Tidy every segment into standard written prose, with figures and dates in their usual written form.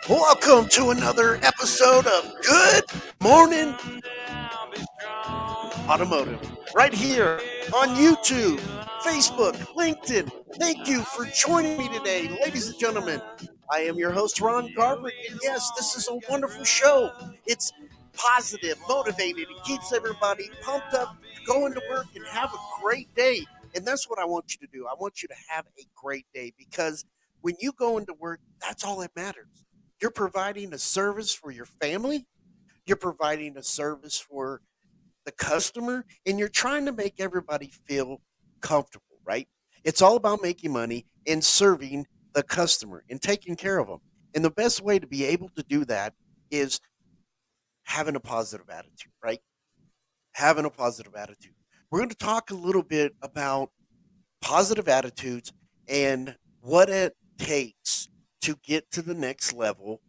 Welcome to another episode of Good Morning Automotive, right here on YouTube, Facebook, LinkedIn. Thank you for joining me today, ladies and gentlemen. I am your host, Ron Garbrick, and yes, this is a wonderful show. It's positive, motivated, it keeps everybody pumped up to go into work and have a great day. And that's what I want you to do. I want you to have a great day because when you go into work, that's all that matters. You're providing a service for your family, you're providing a service for the customer, and you're trying to make everybody feel comfortable, right? It's all about making money and serving the customer and taking care of them. And the best way to be able to do that is having a positive attitude, right? Having a positive attitude. We're going to talk a little bit about positive attitudes and what it takes to get to the next level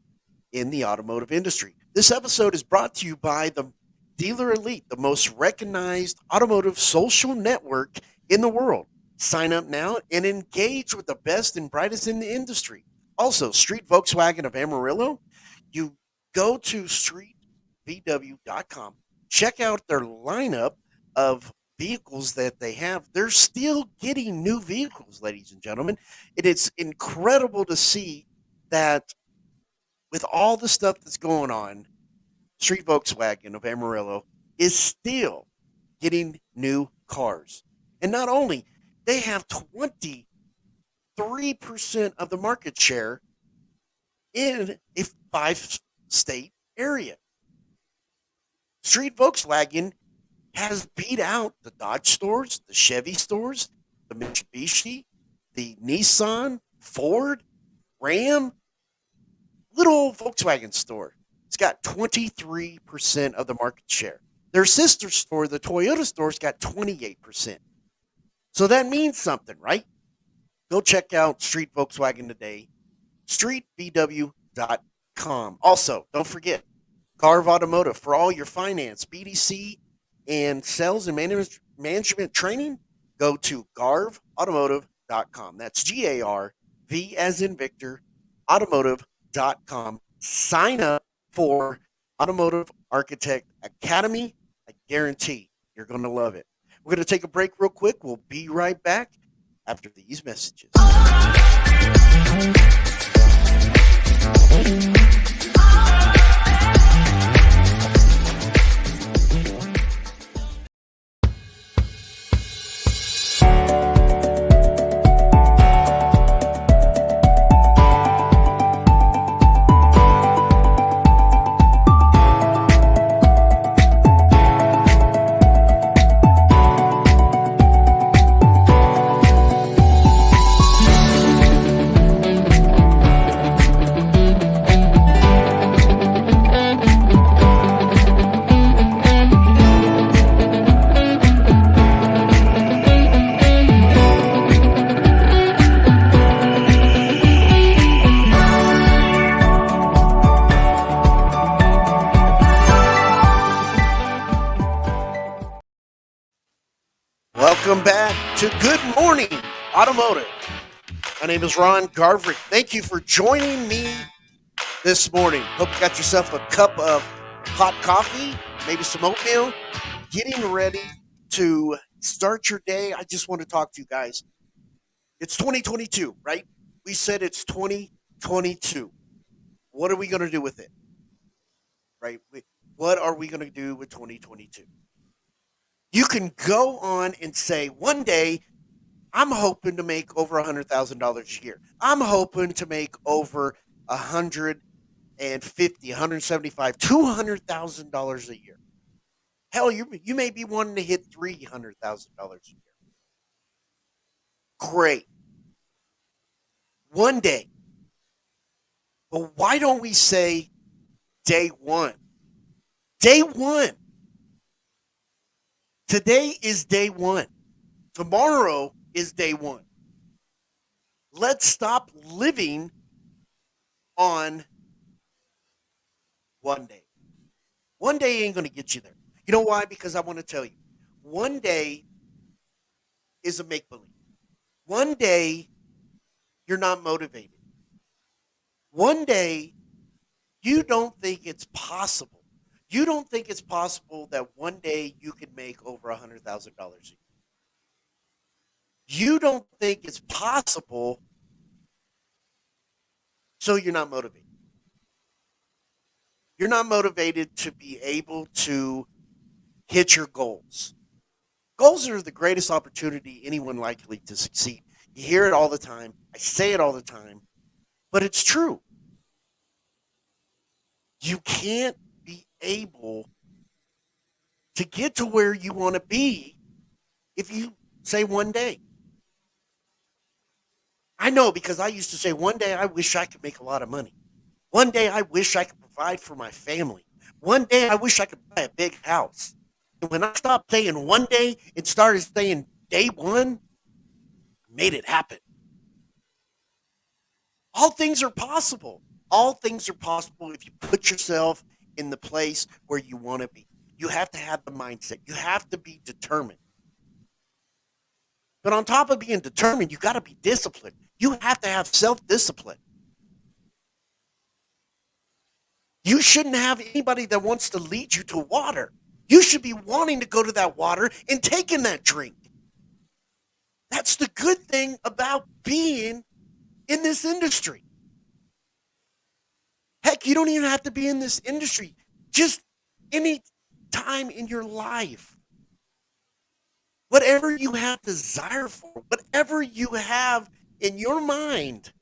in the automotive industry. This episode is brought to you by the Dealer Elite, the most recognized automotive social network in the world. Sign up now and engage with the best and brightest in the industry. Also, Street Volkswagen of Amarillo, you go to streetvw.com, check out their lineup of vehicles that they have. They're still getting new vehicles, ladies and gentlemen. It is incredible to see that with all the stuff that's going on, Street Volkswagen of Amarillo is still getting new cars. And not only, they have 23% of the market share in a five-state area. Street Volkswagen has beat out the Dodge stores, the Chevy stores, the Mitsubishi, the Nissan, Ford, Ram, little old Volkswagen store. It's got 23% of the market share. Their sister store, the Toyota store's got 28%. So that means something, right? Go check out Street Volkswagen today, streetvw.com. Also, don't forget, Garv Automotive for all your finance, BDC, and sales and management training. Go to garvautomotive.com. That's GARV as in Victor, automotive.com. Sign up for Automotive Architect Academy. I guarantee you're going to love it. We're going to take a break real quick. We'll be right back after these messages. Welcome back to Good Morning Automotive. My name is Ron Garverick. Thank you for joining me this morning. Hope you got yourself a cup of hot coffee, maybe some oatmeal, getting ready to start your day. I just want to talk to you guys. It's 2022, right? We said it's 2022. What are we going to do with it, right? What are we going to do with 2022? You can go on and say, one day, I'm hoping to make over $100,000 a year. I'm hoping to make over 150, 175, $200,000 a year. Hell, you may be wanting to hit $300,000 a year. Great. One day. But why don't we say day one? Day one. Today is day one. Tomorrow is day one. Let's stop living on one day. One day ain't going to get you there. You know why? Because I want to tell you, one day is a make believe. One day you're not motivated. One day You don't think it's possible. You don't think it's possible that one day you could make over $100,000 a year. You don't think it's possible, so you're not motivated. You're not motivated to be able to hit your goals. Goals are the greatest opportunity anyone likely to succeed. You hear it all the time. I say it all the time, but it's true. You can't be able to get to where you want to be if you say one day. I know because I used to say one day I wish I could make a lot of money. One day I wish I could provide for my family. One day I wish I could buy a big house. And when I stopped saying one day and started saying day one, I made it happen. All things are possible. All things are possible if you put yourself in the place where you want to be. You have to have the mindset. You have to be determined. But on top of being determined, you got to be disciplined. You have to have self discipline. You shouldn't have anybody that wants to lead you to water. You should be wanting to go to that water and taking that drink. That's the good thing about being in this industry. Heck, you don't even have to be in this industry. Just any time in your life. Whatever you have desire for, whatever you have in your mind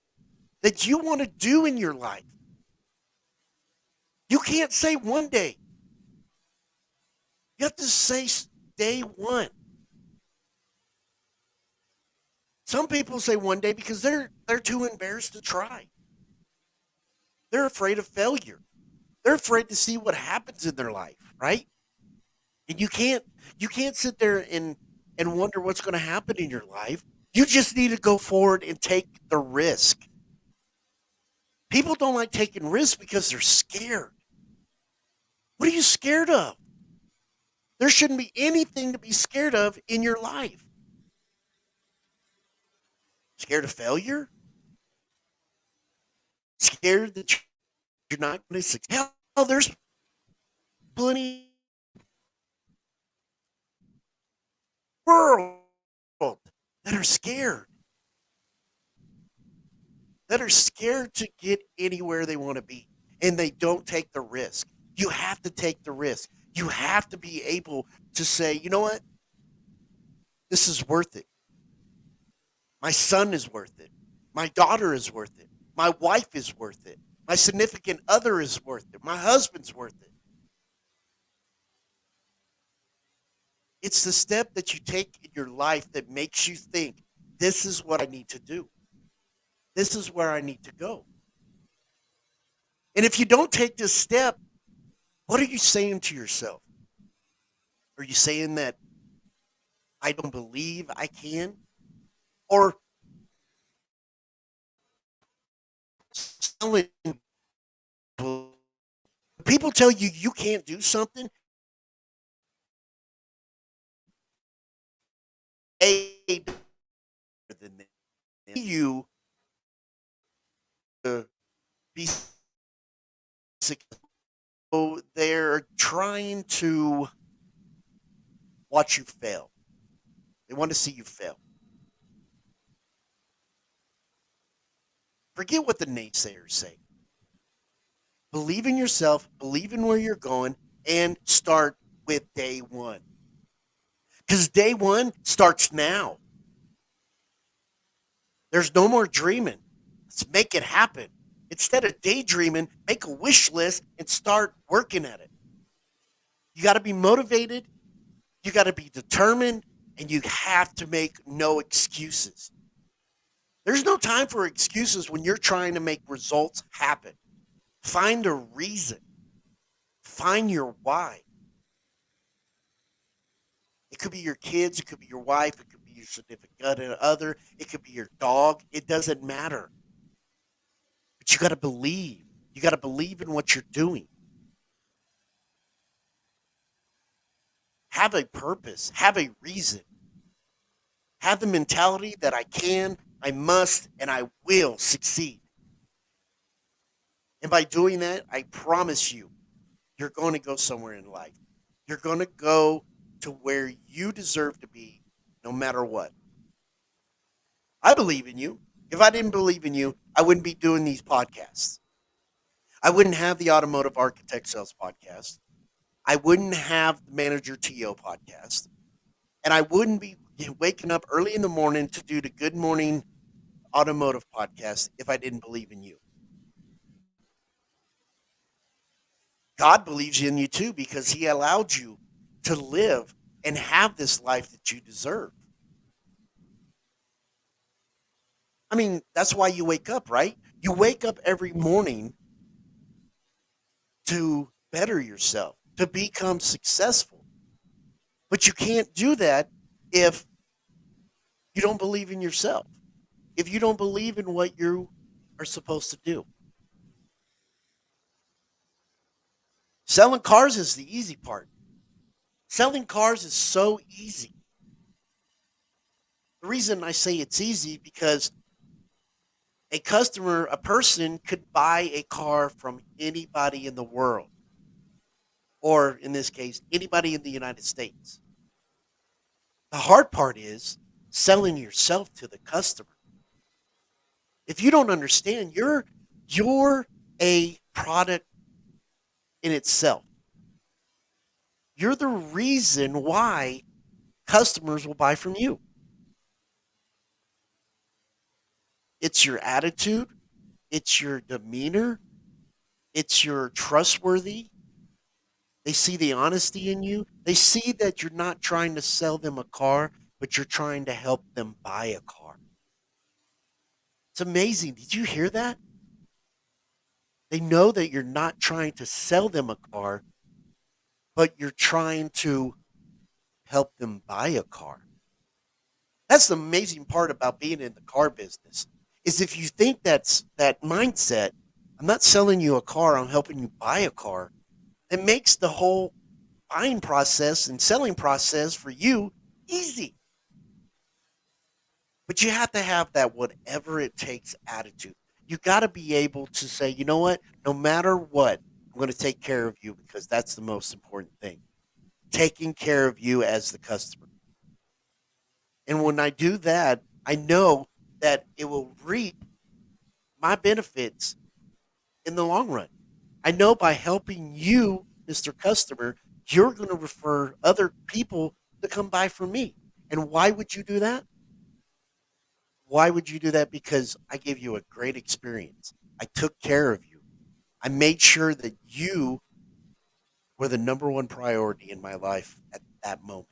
that you want to do in your life, you can't say one day. You have to say day one. Some people say one day because they're too embarrassed to try. They're afraid of failure. They're afraid to see what happens in their life, right? And you can't sit there and wonder what's going to happen in your life. You just need to go forward and take the risk. People don't like taking risks because they're scared. What are you scared of? There shouldn't be anything to be scared of in your life. Scared of failure? Scared that you're not going to succeed? Hell, there's plenty world that are scared, that are scared to get anywhere they want to be, and they don't take the risk. You have to take the risk. You have to be able to say, you know what? This is worth it. My son is worth it. My daughter is worth it. My wife is worth it. My significant other is worth it. My husband's worth it. It's the step that you take in your life that makes you think, this is what I need to do. This is where I need to go. And if you don't take this step, what are you saying to yourself? Are you saying that I don't believe I can? Or telling people tell you you can't do something, A, than you to be successful. So they're trying to watch you fail. They want to see you fail. Forget what the naysayers say. Believe in yourself, believe in where you're going, and start with day one. Because day one starts now. There's no more dreaming. Let's make it happen. Instead of daydreaming, make a wish list and start working at it. You got to be motivated, you got to be determined, and you have to make no excuses. There's no time for excuses when you're trying to make results happen. Find a reason, find your why. It could be your kids, it could be your wife, it could be your significant other, it could be your dog. It doesn't matter. But you got to believe. You got to believe in what you're doing. Have a purpose, have a reason, have the mentality that I can, I must, and I will succeed. And by doing that, I promise you, you're going to go somewhere in life. You're going to go to where you deserve to be no matter what. I believe in you. If I didn't believe in you, I wouldn't be doing these podcasts. I wouldn't have the Automotive Architect Sales podcast. I wouldn't have the Manager TO podcast. And I wouldn't be waking up early in the morning to do the Good Morning Automotive podcast if I didn't believe in you. God believes in you too because he allowed you to live and have this life that you deserve. I mean, that's why you wake up, right? You wake up every morning to better yourself, to become successful. But you can't do that if you don't believe in yourself, if you don't believe in what you are supposed to do. Selling cars is the easy part. Selling cars is so easy. The reason I say it's easy because a customer, a person could buy a car from anybody in the world, or in this case, anybody in the United States. The hard part is selling yourself to the customer. If you don't understand, you're a product in itself. You're the reason why customers will buy from you. It's your attitude, it's your demeanor, it's your trustworthy. They see the honesty in you. They see that you're not trying to sell them a car, but you're trying to help them buy a car. It's amazing. Did you hear that? They know that you're not trying to sell them a car, but you're trying to help them buy a car. That's the amazing part about being in the car business. Is if you think that's that mindset, I'm not selling you a car, I'm helping you buy a car. It makes the whole buying process and selling process for you easy. But you have to have that whatever it takes attitude. You got to be able to say, you know what, no matter what, I'm going to take care of you because that's the most important thing. Taking care of you as the customer. And when I do that, I know that it will reap my benefits in the long run. I know by helping you, Mr. Customer, you're going to refer other people to come buy from me. And why would you do that? Why would you do that? Because I gave you a great experience. I took care of you. I made sure that you were the number one priority in my life at that moment.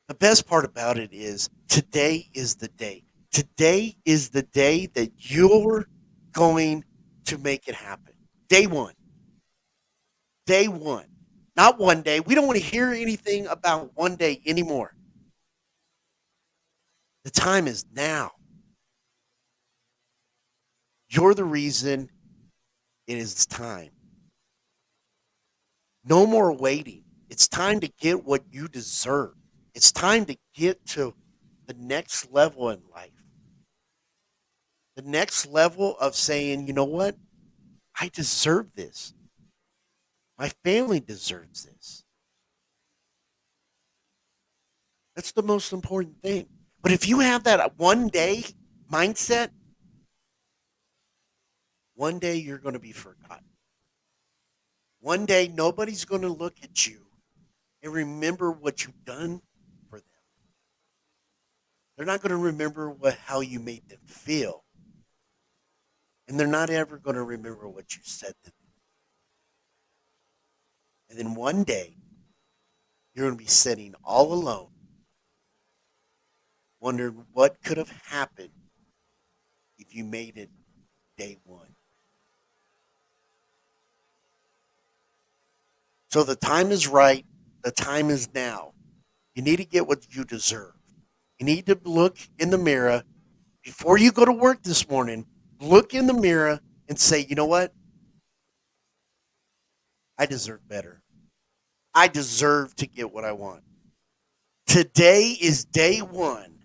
The best part about it is today is the day. Today is the day that you're going to make it happen. Day one. Day one. Not one day. We don't want to hear anything about one day anymore. The time is now. You're the reason it is time. No more waiting. It's time to get what you deserve. It's time to get to the next level in life. The next level of saying, you know what? I deserve this. My family deserves this. That's the most important thing. But if you have that one day mindset, one day you're going to be forgotten. One day nobody's going to look at you and remember what you've done for them. They're not going to remember how you made them feel. And they're not ever going to remember what you said to them. And then one day, you're going to be sitting all alone, wondering what could have happened if you made it day one. So the time is right. The time is now. You need to get what you deserve. You need to look in the mirror before you go to work this morning. Look in the mirror and say, you know what? I deserve better. I deserve to get what I want. Today is day one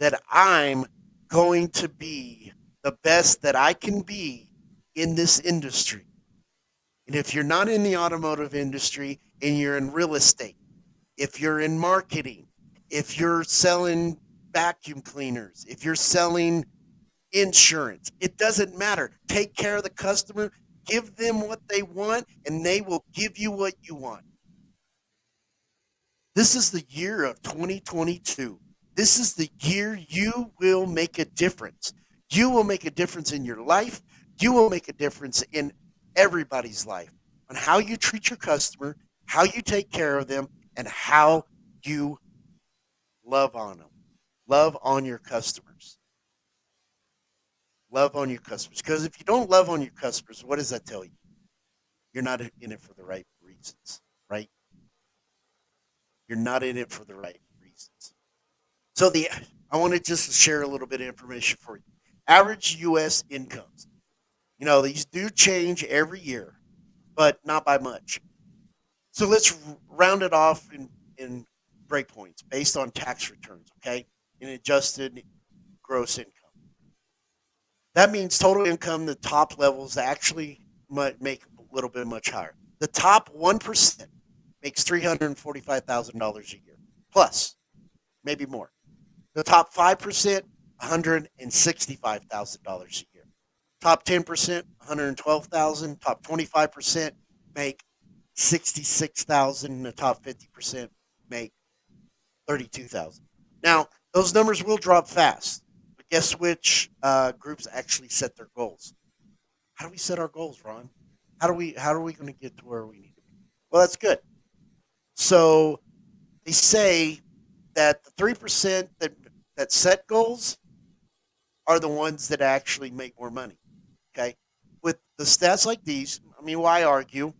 that I'm going to be the best that I can be in this industry. And if you're not in the automotive industry and you're in real estate, if you're in marketing, if you're selling vacuum cleaners, if you're selling insurance, it doesn't matter. Take care of the customer, give them what they want, and they will give you what you want. This is the year of 2022. This is the year you will make a difference. You will make a difference in your life. You will make a difference in everybody's life on how you treat your customer, how you take care of them, and how you love on them. Love on your customers. Love on your customers. Because if you don't love on your customers, what does that tell you? You're not in it for the right reasons, right? You're not in it for the right reasons. So the I want to just share a little bit of information for you. Average U.S. incomes. These do change every year, but not by much. So let's round it off in breakpoints based on tax returns, okay? In adjusted gross income. That means total income, the top levels actually might make a little bit much higher. The top 1% makes $345,000 a year, plus, maybe more. The top 5%, $165,000 a year. Top 10%, 112,000. Top 25% make 66,000. And the top 50% make 32,000. Now, those numbers will drop fast. But guess which groups actually set their goals? How do we set our goals, Ron? How are we going to get to where we need to be? Well, that's good. So they say that the 3% that set goals are the ones that actually make more money. Okay. With the stats like these, I mean, why argue?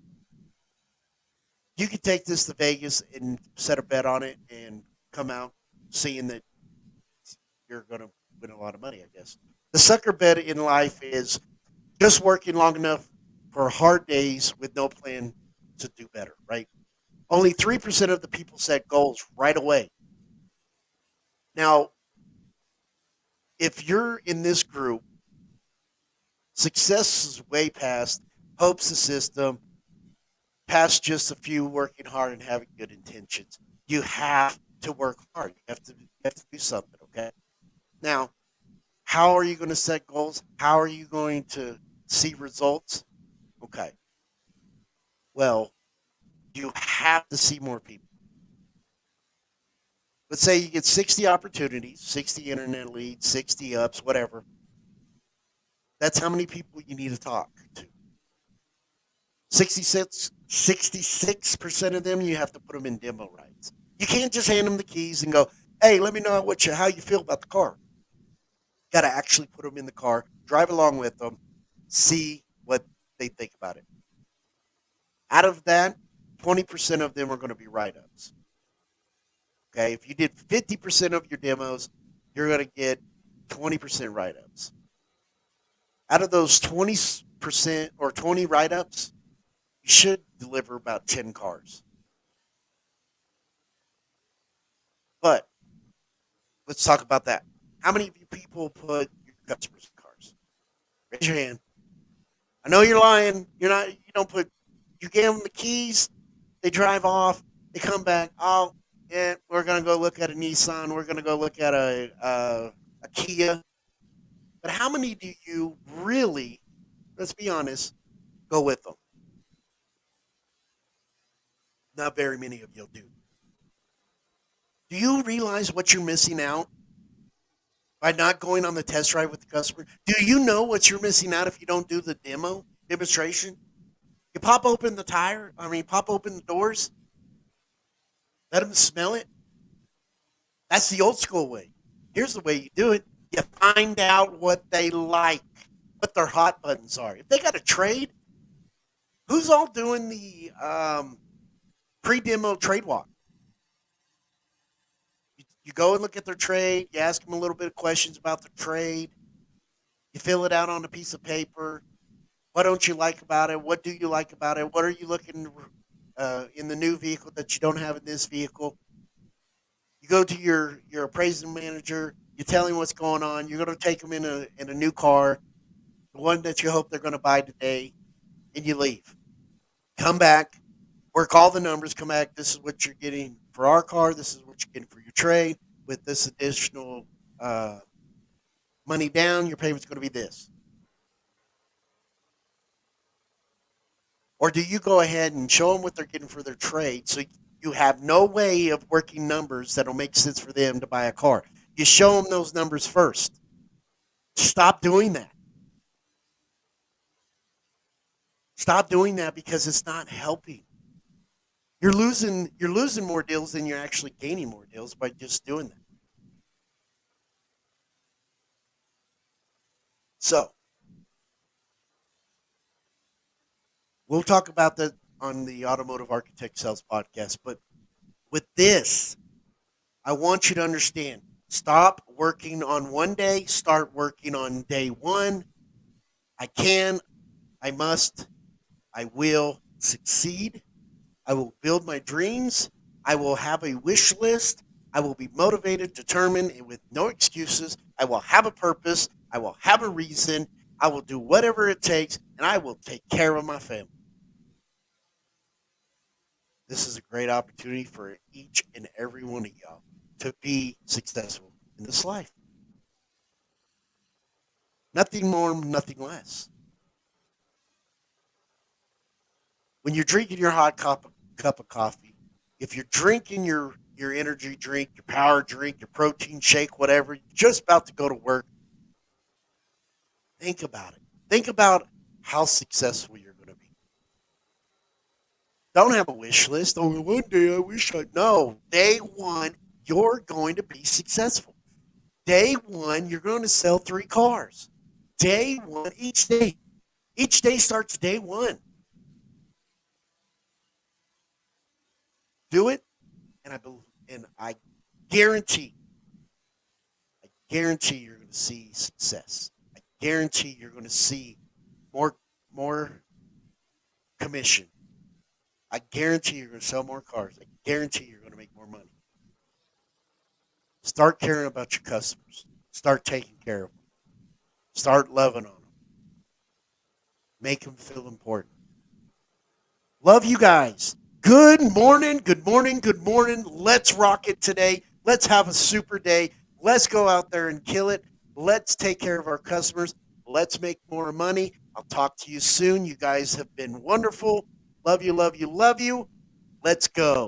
You could take this to Vegas and set a bet on it and come out seeing that you're going to win a lot of money, I guess. The sucker bet in life is just working long enough for hard days with no plan to do better, right? Only 3% of the people set goals right away. Now, if you're in this group, success is way past hope's the system, past just a few working hard and having good intentions. You have to work hard. You have to do something, okay? Now, how are you going to set goals? How are you going to see results? Okay. Well, you have to see more people. Let's say you get 60 opportunities, 60 internet leads, 60 ups, whatever. That's how many people you need to talk to. 66% of them, you have to put them in demo rides. You can't just hand them the keys and go, hey, let me know how you feel about the car. You got to actually put them in the car, drive along with them, see what they think about it. Out of that, 20% of them are going to be write ups. Okay. If you did 50% of your demos, you're going to get 20% write ups. Out of those 20% or 20 write ups, you should deliver about 10 cars. But let's talk about that. How many of you people put your customers in cars? Raise your hand. I know you're lying. You're not. You don't put. You gave them the keys. They drive off. They come back. Oh, yeah. We're gonna go look at a Nissan. We're gonna go look at a Kia. But how many do you really? Let's be honest. Go with them. Not very many of you do. Do you realize what you're missing out by not going on the test drive with the customer? Do you know what you're missing out if you don't do the demonstration? You pop open the tire. I mean, pop open the doors. Let them smell it. That's the old school way. Here's the way you do it. You find out what they like, what their hot buttons are. If they got a trade, who's all doing the pre-demo trade walk? You go and look at their trade. You ask them a little bit of questions about the trade. You fill it out on a piece of paper. What don't you like about it? What do you like about it? What are you looking in the new vehicle that you don't have in this vehicle? You go to your appraisal manager. You tell him what's going on. You're going to take them in a new car, the one that you hope they're going to buy today, and you leave. Come back, work all the numbers. Come back. This is what you're getting for our car. This is what you're getting for your trade. With this additional uh, money down, your payment's going to be this. Or do you go ahead and show them what they're getting for their trade so you have no way of working numbers that'll make sense for them to buy a car? You show them those numbers first. Stop doing that. Stop doing that because it's not helping. You're losing more deals than you're actually gaining more deals by just doing that. So we'll talk about that on the Automotive Architect Sales podcast. But with this, I want you to understand, stop working on one day, start working on day one. I can, I must, I will succeed. I will build my dreams. I will have a wish list. I will be motivated, determined, and with no excuses. I will have a purpose. I will have a reason. I will do whatever it takes, and I will take care of my family. This is a great opportunity for each and every one of y'all to be successful in this life. Nothing more, nothing less. When you're drinking your cup of coffee, if you're drinking your energy drink, your power drink, your protein shake, whatever, you're just about to go to work, think about it. Think about how successful you're going to be. Don't have a wish list. Oh, one day I wish I. No, day one, you're going to be successful. Day one, you're going to sell 3 cars. Day one, each day starts day one. Do it, and I guarantee, I guarantee you're going to see success. I guarantee you're going to see more, more commission. I guarantee you're going to sell more cars. I guarantee you're going to make more money. Start caring about your customers. Start taking care of them. Start loving on them. Make them feel important. Love you guys. Good morning. Good morning. Good morning. Let's rock it today. Let's have a super day. Let's go out there and kill it. Let's take care of our customers. Let's make more money. I'll talk to you soon. You guys have been wonderful. Love you, love you, love you. Let's go.